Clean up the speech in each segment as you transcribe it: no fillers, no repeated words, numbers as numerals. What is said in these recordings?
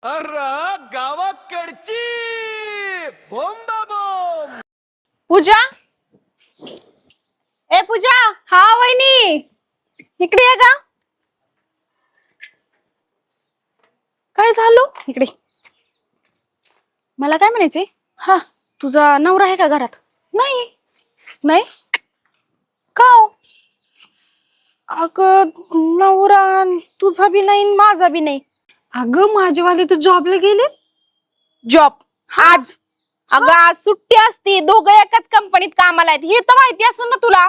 अरे गावाकडची बोंबा बोंब. पूजा, ए पूजा. हा वहिनी, इकडे ये का? काय झालं इकडे? मला काय म्हणायचे? हा, तुझा नवरा आहे का घरात? नाही. नाही का? अगं नवरा तुझा बी नाही माझा बी नाही. अगं माझेवाले तर जॉबला गेले. जॉब आज? अगं आज सुट्टी असते, दोघं एकाच कंपनीत कामाला आहेत हे तर माहिती असेल ना तुला.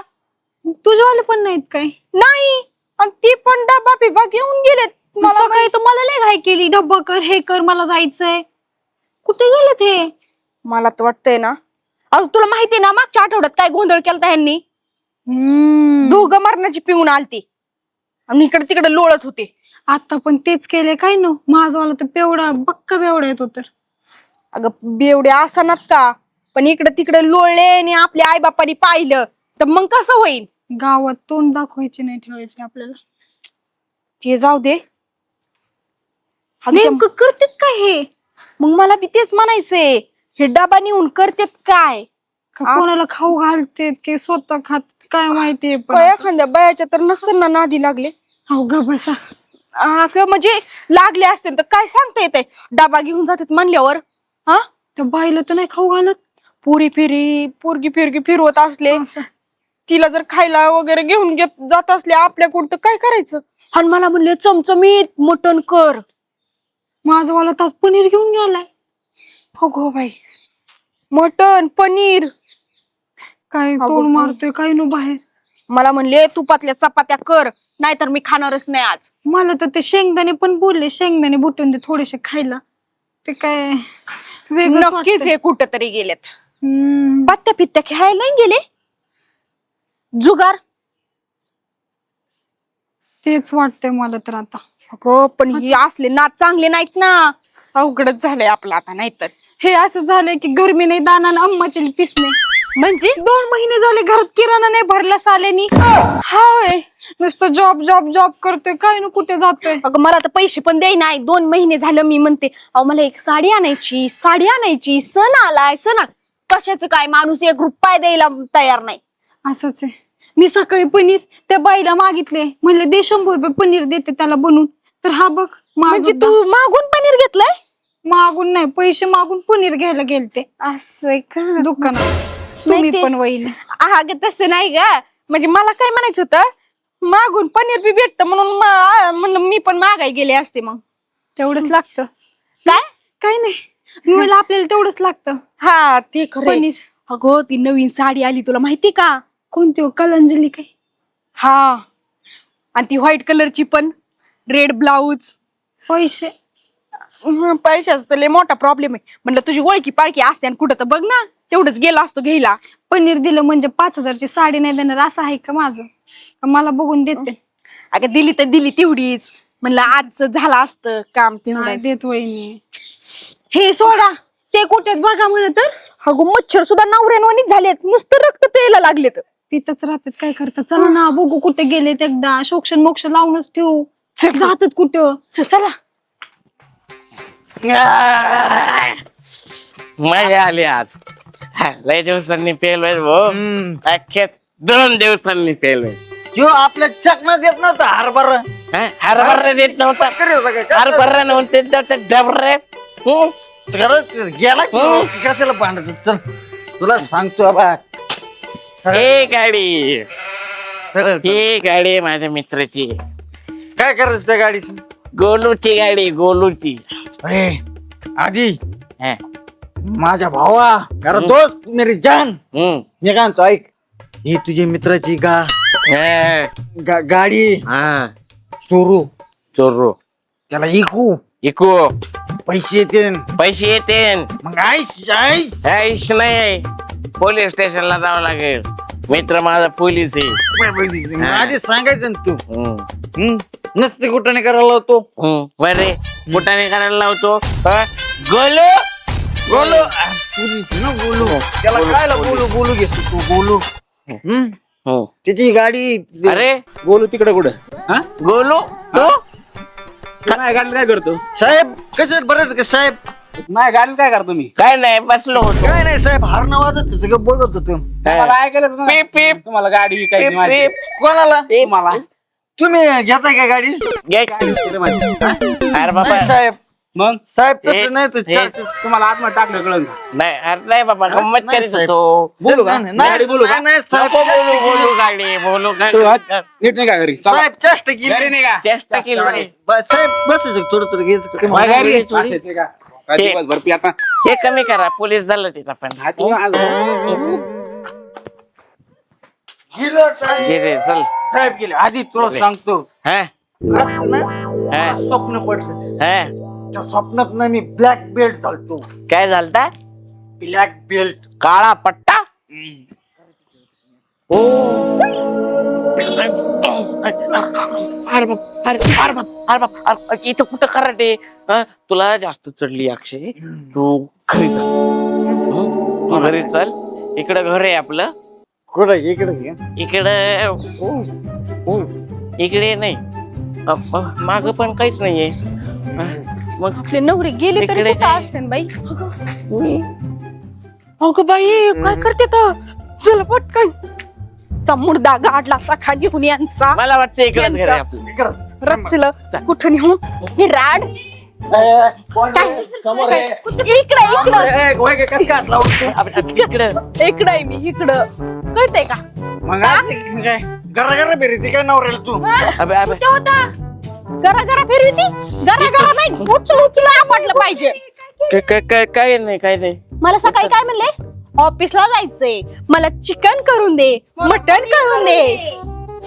तुझेवाले पण नाहीत काय? नाही, आणि ती पण डबा बिबा घेऊन गेलेत. मला काय तुम्हाला लय घाई केली, डब्बा कर हे कर मला जायचंय. कुठे गेले ते? मला तर वाटतंय ना, अगं तुला माहितीये ना मागच्या आठवड्यात काय गोंधळ केलता ह्यांनी. दोघं मरणाची पिऊन आलती आणि इकडे तिकडे लोळत होते. आता पण तेच केले काय न, माझवाला तर पेवडा बक्का बेवडा येतो. तर अगं बेवडे असणार का, पण इकडे तिकडे लोळले आणि आपल्या आई बापांनी पाहिलं तर मग कसं होईल? गावात तोंड दाखवायचे नाही ठेवायचे आपल्याला. ते जाऊ दे. नेमकं करतात काय हे? मग मला बी तेच म्हणायचंय, हे डबा नेऊन करतात काय? का कोणाला खाऊ घालते की स्वतः खात काय माहितीये. पण एखाद्या बायाच्या तर नसेल ना नादी लागले. हो ग बसा. म्हणजे लागले असते तर काय सांगता येते, डबा घेऊन जातात म्हणल्यावर. हा, त्या बाईला तर नाही खाऊ घालत. पोरगी फिरगी फिरवत असले, तिला जर खायला वगैरे घेऊन जात असले आपल्याकडून तर काय करायचं? आणि मला म्हणले चमचमीत मटण कर. माझवाला तास पनीर घेऊन गेलाय. हो गो बाई, मटण पनीर काय तोंड मारतोय काय नो बाहेर. मला म्हणले तुपातल्या चपात्या कर, नाहीतर मी खाणारच नाही आज. मला तर ते शेंगदाणे पण बोलले, शेंगदाणे बुटून दे थोडेसे खायला. ते काय नक्कीच हे कुठं तरी गेलेत. पत्त्या पित्त्या खेळायला नाही गेले? जुगार? तेच वाटतंय मला तर आता. अगं पण ही असले नाच चांगले नाहीत ना, अवघडच झालंय आपलं आता. नाहीतर हे असं झालंय की गरमी नाही दाना अम्माची पिसणे. म्हणजे 2 महिने झाले घरात किराणा नाही भरला साल्यानी. हाय, नुसतं जॉब जॉब जॉब करतोय काय ना कुठे जातोय. अगं मला तर पैसे पण देई नाही. 2 महिने झालं मी म्हणते अहो मला एक साडी आणायची, सण आलाय सण. कशाचं काय, माणूस 1 रुपया द्यायला तयार नाही. असंच आहे. मी सकाळी पनीर त्या बाईला मागितले, म्हणले दे 100 रुपये पनीर देते त्याला बनवून. तर हा बघ, म्हणजे तू मागून पनीर घेतलंय? मागून नाही, पैसे मागून पनीर घ्यायला गेलते असं का दुकानात. तुम्ही पण वहिनी. अगं तसं नाही ग, म्हणजे मला काय म्हणायचं होतं, मागून पनीर बी भेटत म्हणून मी पण मागाय गेले असते. मग तेवढंच लागतं काय? काय नाही, मी म्हणलं आपल्याला तेवढंच लागतं. हा ते खरं. पनीर. अगं ती नवीन साडी आली तुला माहिती का? कोणती हो? कलांजली काय? हा, आणि ती व्हाईट कलरची पण, रेड ब्लाऊज. पैसे? पैशाच तर लय मोठा प्रॉब्लेम आहे. म्हणलं तुझी ओळखी पाळखी असते आणि कुठं तर बघ ना, तेवढंच गेला असतो घ्यायला. पनीर दिलं म्हणजे 5000ची साडी नाही देणार असं आहे का माझं? मला बघून देते. अगं दिली तर दिली तेवढीच, म्हणलं आज झालं असतं काम. नाही देत वहिनी. हे सोडा, ते कुठे बघा म्हणत. अगं मच्छर सुद्धा नवऱ्यानवानीच झालेत, नुसतं रक्त प्यायला लागलेत. पितच राहतात काय करतात. चला ना बघू कुठे गेलेत, एकदा शोक्षण मोक्ष लावूनच ठेवू. जातात कुठं? चला. मजा आली आज. लय दिवसांनी पेलोय भाऊ. अख्ख्या 2 दिवसांनी पेलोय. जो आपल्या चकना देत नव्हता हरभरा. हरभरा देत नव्हता. हरभरा नव्हते डबरे. गेला कशाला भांडत. चल तुला सांगतो बा, हे गाडी सरळ ही गाडी माझ्या मित्राची, काय करायचं त्या गाडीत? गोलूची गाडी, गोलूची. आधी हा. माझ्या भावा खरा दोस्त मेरी जान. हम्म. मी काय म्हणतो ऐक, ही तुझी मित्राची गाडी हा. चोरू, चोरू त्याला इकू, इकू, पैसे येते. पैसे येते. मग आईश आईश आयुष नाही, पोलीस स्टेशनला जावं लागेल. मित्र माझा पोलीस आहे. आधी सांगायचं ना तू. हम्म. नसते कुठं नाही करायला होतो. बरे कुठाने करायला लावतो. गोलू बोलू ना, बोलू त्याला कायला बोलू घेतो तू बोलू. त्याची गाडी. अरे बोलू तिकडे कुठं? गोलू तू नाही गाडीत काय करतो साहेब कसे बरं का साहेब? नाही गाडीत काय करतो मी काय नाही बसलो होतो काय नाही साहेब, हरण वाजत होतं का बघत होतो. तुम्हाला ऐकायला पीप पीप तुम्हाला गाडी विकायची पीप माझी पीप कोणाला? तुम्हाला तुम्ही घेताय का गाडी? घे. गाडी विकायची माझी. अरे बाबा नाही साहेब, मग साहेब हे- तसं नाही तर हे- तुम्हाला आत्मा टाकलं कळलं का? नाही अरे नाही बाबा गंमत नाही करीत साहेब. होतो. बोलू का? नाही, गाडी बोलू का? नाही, नाही, साहेब. नको बोलू गाडी बोलू तू हात का नीट नाही का घरी चला. साहेब चेष्टा घरी केली. नाही का चेष्टा केली नाही. साहेब बसायचं थोडं तर घ्यायचं. बाय घरी चोरी. असायचे का काय दिवसभर पी आता हे कमी करा पोलीस झालं तिथं पण हा, तू आज- गेलं साहेब. घे रे चल साहेब गेले आधी तुला सांगतो. हा रात्री ना हा स्वप्न पडलं. हा त्या स्वप्नात ना मी ब्लॅक बेल्ट चालतो. काय झालता ब्लॅक बेल्ट. काळा पट्टा ओ अरे बाप अरे अरे बाप अरे बाप अरे इथं कुठं कराटे तुला जास्त चढली अक्षय तू घरी चल तू घरी चल इकडं घर आहे आपलं कुठं इकडे घे. इकडे नाही माग पण काहीच नाहीये मग आपले नवरे गेले तरी इकडे कुठं काय? असते बाई? अगं बाई काय करते तर? चल पटकन चा मुर्दा गाडला सखा घेऊन यांचा मला वाटतं इकडंच घर आहे आपलं इकडं. रचलं कुठं नेऊन हे राड समोर आहे. इकडे इकडं ए, गोय का कसं काय लावतो? इकडं इकडं आहे मी इकडं कळतंय का? मग आज काय घरा बेरीती काय नवऱ्याला तू? अबे अबे कुठे होता? गरा गरा फिरवी ती गरा गरा नाही उचल उचल आपटलं पाहिजे. काय नाही काय नाही मला सकाळी काय म्हणले? ऑफिसला जायचंय, मला चिकन करून दे, मटन करून दे.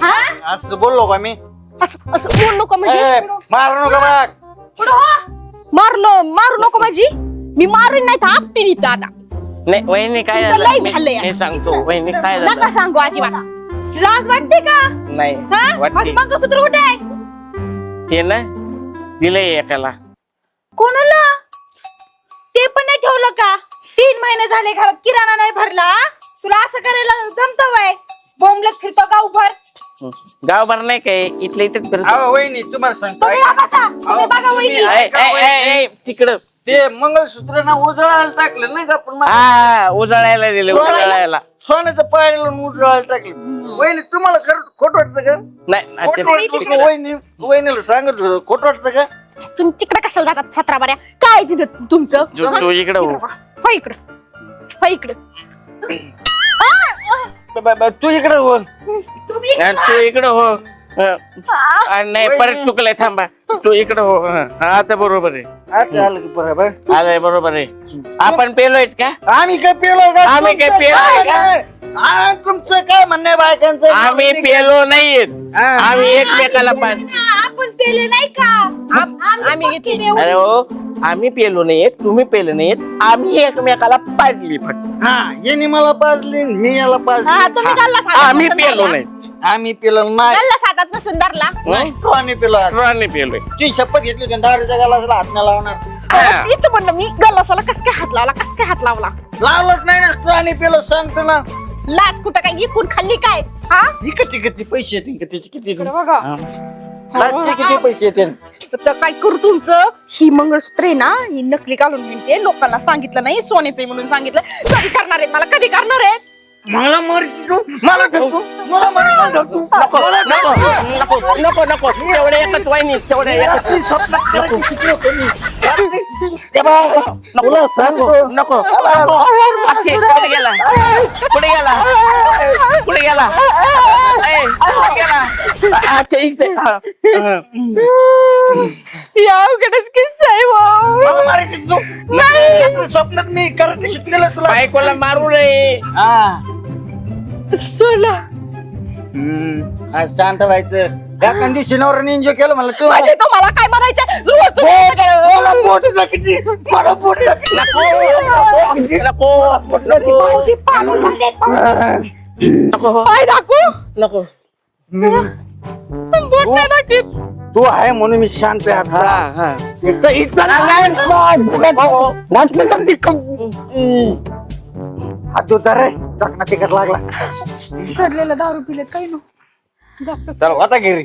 हा असं बोललो का मी? असं असं बोल नको म्हणजे ए, मारू नका बघ. पुढं हो. मारू नको माझी मी मारून नाही तर आपटी इथं आता नाही वहिनी काय तुमचं झालं लय झालंय. मी सांगतो वहिनी काय नका झालं सांगू अजिबात. लाज वाटते का? नाही हा? वाटते माझं मंगळसूत्र कुठे आहे? ते ना दिलंय एकाला कोणाला ते पण नाही ठेवलं का? 3 महिने झाले घरात किराणा नाही भरला. तुला असं करायला जमतं वय? बोंबलत फिरतो का उभर? गावभर नाही काय इथल्या इथेच फिरतो अहो, वहिनी तुम्हाला सांगतो तुम्ही या बसा. तुम्ही बघा वहिनी. तिकडं ते मंगळसूत्र ना उजळायला टाकलं नाही का आपण मला? हा उजळायला दिले उजळायला सोन्याचं पायाला उजळायला टाकलं. वहिनी तुम्हाला खरं खोट वाटतं का? नाही खोट वाटतं का? वहिनीला सांगत होतो, खोट वाटतं का? तुम्ही तिकडे कशाला जातात 17 बाऱ्या? काय तिथं तुमचं? तू इकडं हो हो इकडं हो इकडं. तू इकडे हो. आणि तू इकडं हो आणि नाही परत चुकलंय थांबा तू इकडं हो आता बरोबर आहे आता आलं की बरोबर. आलंय बरोबर आहे आपण पेलोय का आम्ही काय पेलो का? आम्ही काय तुमचं पेलोय काय? तुमचं काय म्हणणं आहे बायकांचं? आम्ही पेलो नाहीयेत आम्ही एकमेकाला पाणी आपण पेले नाही का? आम्ही घेतली अरे हो आम्ही पेलो नाहीयेत तुम्ही पेलो नाहीयेत आम्ही एकमेकाला पाजली फक्त हा याने मला पाजली मी याला हा पाजली. तुम्ही गल्ला साधा आम्ही पेलो नाही आम्ही पेलो नाही. गल्ला साधात नसून धरला. नाश्तो आम्ही पेलो आज. आम्ही पेलोय ती शपथ घेतली होती दारूच्या गालाला हात नाही लावणार. इथं म्हणलं मी गल्लासाला कस काय हात लावला कस काय हात लावला? लावलंच नाही ना तू आणि पेलो सांगतो ना. लाज कुठं काय इकून खाल्ली काय? हा किती किती पैसे येतील का त्याचे किती बघा. लाजचे किती पैसे येतील? तर काय करू तुमचं? ही मंगळसूत्र आहे ना ही नकली घालून मिळते लोकांना सांगितलं नाही सोन्याचं म्हणून सांगितलं. कधी करणार आहेत मला कधी करणार आहेत? मला मरची तू मला धरतो मला नको नको नको नको तेवढे एकच वाहिनी तेवढे एकच नको नको अक्षय, कुठे गेला कुठे गेला कुठे गेला ए, कुठे गेला अच्छा इथे यावकडेच किस्सा आहे भाऊ. मला मारायची तू स्वप्नात मी करत शिकलेलं तुला. बायकोला मारू नये हा. सोडला आज शांत व्हायचं. या कंडिशनवर एन्जॉय केलं मला तू. म्हणजे तुम्हाला काय म्हणायचं? रोज तुम्ही मला पोट किती मला पोट नको नको पाय दाखवू नको बोट नाही दाखवीत. तू आहे म्हणून मी शांत आहे हा आता. हा एकदा इथं हात उतार रे चकना तिकट लागला. सरलेला दारू पिलेत काही ना जास्त चल होता घरी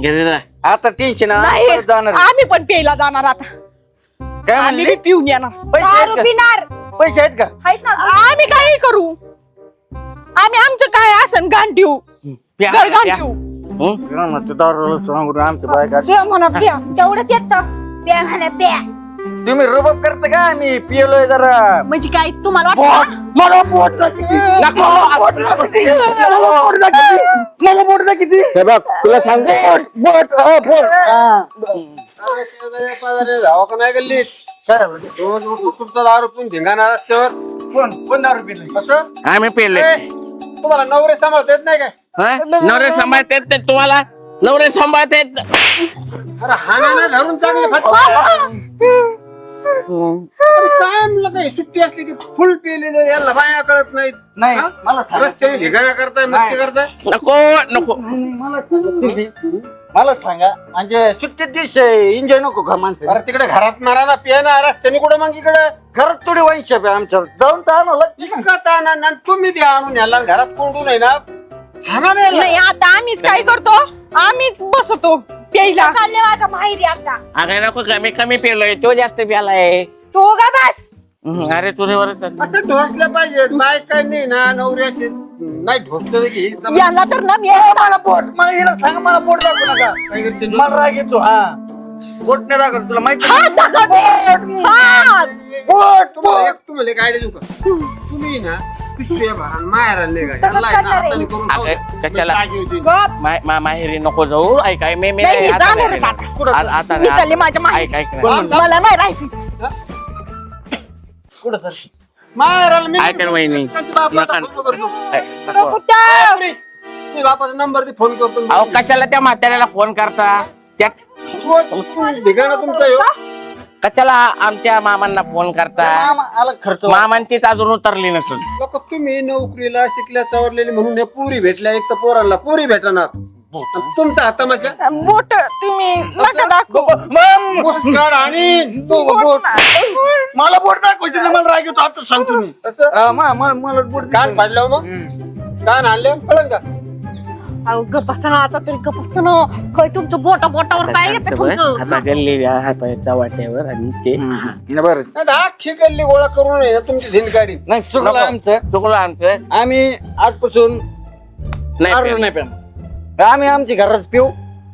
गेलेला आता टेन्शन नाही जाणार आम्ही पण प्यायला जाणार आता काय आम्ही म्हणले बी पिऊन येणार पैसे आहेत दारू का पिणार पैसे आहेत का आहेत ना आम्ही काही करू आम्ही आमचं काय असन घाण ठेवू प्या, घर घाण प्या. ठेवू हं? तू दारू सांगून आमच्या बायका प्या म्हणा प्या तेवढंच येतं प्या म्हणा प्या तुम्ही रुबाब करता का आम्ही पिलोय जरा म्हणजे काय तुम्हाला वाटतं मला बोट मला बोट ना किती बघ तुला सांगतो बोट जावा का नाही गल्लीत तुमचा दारू पिऊन धिंगाणा रस्त्यावर कोण दारू पिले असं आम्ही पेलोय तुम्हाला नवरे सांभाळता येत नाही काय हं? नवरे सांभाळता येत नाही तुम्हाला नवरे सांभाळता येत नाही. अरे हाना धरून चांगले फाटले काय म्हणलं काही सुट्टी असली की फुल पेलेलं याला बाया कळत नाहीत नाही मला रस्त्यावर धिंगाणा करताय मस्ती करताय नको नको मला सांगा म्हणजे सुट्टीत दिवशी एन्जॉय नको का माणसं अरे तिकडे घरात मारा ना पिया ना रस्त्याने कुठे मग इकडे घरात थोडी वाईन शॉप आहे आमच्या जाऊन तर आणलं इतकं आणा ना तुम्ही द्या आणून याला घरात कोंडून आहे ना हाना नाही याला. नाही आता आम्हीच काय करतो आम्हीच बसतो प्यायला चालले माझ्या माहेरी आता अगं नको कमी कमी पेलोय तो जास्त प्यालाय तो का बस अरे तुझे बरं असं ढोसल्या पाहिजे बाय काय नाही ना नवरे असे नाही ढोसलं की यांना तर ना मी मला बोट मला हिला सांग मला बोट दाखवू नका मला राग येतो हा बोट नाही दाखवतो तुला माहिती हात दाखवते. हात. बोट तुम्हाला एक तुम्हाला एक आयडिया देऊ का तुम्ही ना पिशव्या भरा माहेर आणले का याला आहे ना हाताने करून खाऊ द्या. अगं कशाला जागी होती. माहेरी नको जाऊ ऐक ऐक मी नाही, आता जाणार नाही आता. येणार. आता मी चालले माझ्या ऐक माहेरी. ऐक मला नाही राहायची कुठं तर माहेर आलं मी ऐक ना वहिनी. त्यांच्या बापाला नका. फोन करतो. नको. बापरे. मी बापाचा नंबर दे फोन करतो अहो कशाला त्या म्हाताऱ्याला फोन करता त्या रोज धिगाणा तुमचा ह्यो. कशाला आमच्या मामांना फोन करता आला खर्च मामांचीच अजून उतरली नसेल लोक तुम्ही नोकरीला शिकल्या सवरलेली म्हणून या पुरी भेटल्या एक तर पोरांना पुरी भेटणार आणि तुमचा हा तमाशा बोट तुम्ही नका दाखवू पुष्कळ आणि बोट मला बोट दाखवायची नाही, मला राग येतो आता सांगतो मी असं मला बोट कान फाडल्यावर मग कान आणले कळलं का अहो गप्पा ना आता तरी गप्पा ना काय तुमचं बोटावर काय येतं तुमचं आता गल्ली हाताच्या वाट्यावर आणि ते बरं नाही तर अख्खी गल्ली गोळा करून आहे ना तुमची धिंड गाडी नाही चुकलं नको. आमचं चुकलं आमचं आम्ही आजपासून नाही दारू पेलं. नाही पेणार आम्ही आमची घरात पिऊ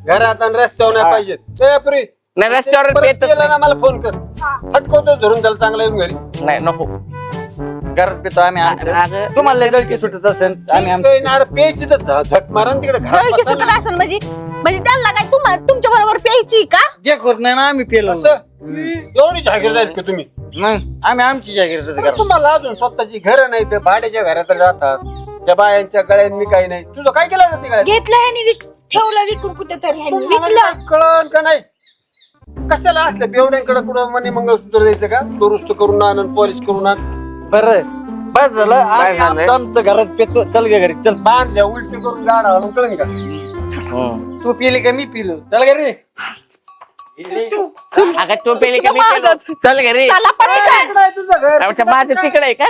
घरात आणि रस्त्यावर नाही पाहिजेत ते पुरी नाही रस्त्यावर परत पेतच केलं ना मला फोन कर फटकवतो धरून त्याला चांगला येऊन घरी नाही नको घरात पितो आम्ही आमचं. अगं, तुम्हाला लय जळकी सुटत असेल आम्ही आमचं. प्यायची तर झक मारा ना तिकडे घरात जळकी बसा सुटत ना. असेल म्हणजे त्यांना काय तुमच्या बरोबर प्यायची का जे करत नाही ना आम्ही पेलो असं एवढी जागीर जाईल का तुम्ही नाही आम्ही आमची जागीर अरे तुम्हाला अजून स्वतःची घर नाही तर भाड्याच्या घरात राहतात त्या बायांच्या गळ्यांनी काही नाही तुझं काय केलं ना ते घेतलं ह्यानी ठेवलं विकून कुठेतरी ह्यानी विकलं विकलं कळण का नाही कशाला असलं बेवड्यांकडे कुठं मनी मंगळसूत्र द्यायचं का दुरुस्त करून आण पॉलिश करून आण बरं बस झालं आम्ही झालं? आमचं आमचं घरात पेतो चल गे घरी चल बांधल्या उलटी करून गाडा घालून कळण का हं. तू पिली का मी पिलो चल घरी अगं तू पेली का मी पेलो? चल घरी चला पण इथं. तुझं घर आमच्या माझं तिकडे आहे का